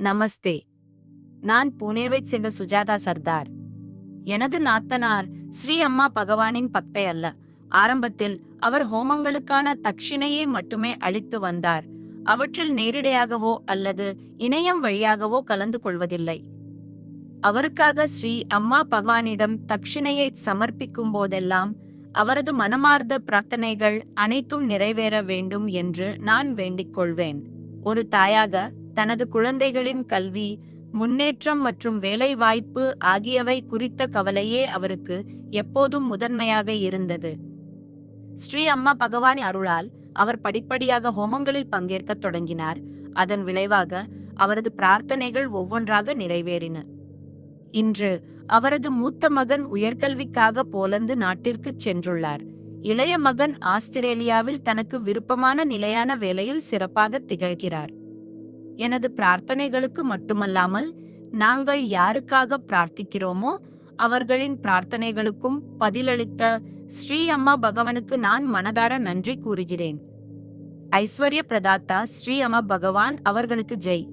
நமஸ்தே. நான் புனேவைச் சேர்ந்த சுஜாதா சர்தார். எனது நாத்தனார் ஸ்ரீ அம்மா பகவானின் பக்தை அல்ல. ஆரம்பத்தில் அவர் ஹோமங்களுக்கான தட்சிணையை மட்டுமே அளித்து வந்தார். அவற்றில் நேரிடையாகவோ அல்லது இணையம் வழியாகவோ கலந்து கொள்வதில்லை. அவருக்காக ஸ்ரீ அம்மா பகவானிடம் தட்சிணையை சமர்ப்பிக்கும் போதெல்லாம் அவரது மனமார்ந்த பிரார்த்தனைகள் அனைத்தும் நிறைவேற வேண்டும் என்று நான் வேண்டிக் கொள்வேன். ஒரு தாயாக தனது குழந்தைகளின் கல்வி, முன்னேற்றம் மற்றும் வேலைவாய்ப்பு ஆகியவை குறித்த கவலையே அவருக்கு எப்போதும் முதன்மையாக இருந்தது. ஸ்ரீ அம்மா பகவான் அருளால் அவர் படிப்படியாக ஹோமங்களில் பங்கேற்கத் தொடங்கினார். அதன் விளைவாக அவரது பிரார்த்தனைகள் ஒவ்வொன்றாக நிறைவேறின. இன்று அவரது மூத்த மகன் உயர்கல்விக்காக போலந்து நாட்டிற்கு சென்றுள்ளார். இளைய மகன் ஆஸ்திரேலியாவில் தனக்கு விருப்பமான நிலையான வேலையில் சிறப்பாக திகழ்கிறார். எனது பிரார்த்தனைகளுக்கு மட்டுமல்லாமல் நாங்கள் யாருக்காக பிரார்த்திக்கிறோமோ அவர்களின் பிரார்த்தனைகளுக்கும் பதிலளித்த ஸ்ரீ அம்மா பகவானுக்கு நான் மனதார நன்றி கூறுகிறேன். ஐஸ்வர்ய பிரதாத்தா ஸ்ரீ அம்மா பகவான் அவர்களுக்கு ஜெய்.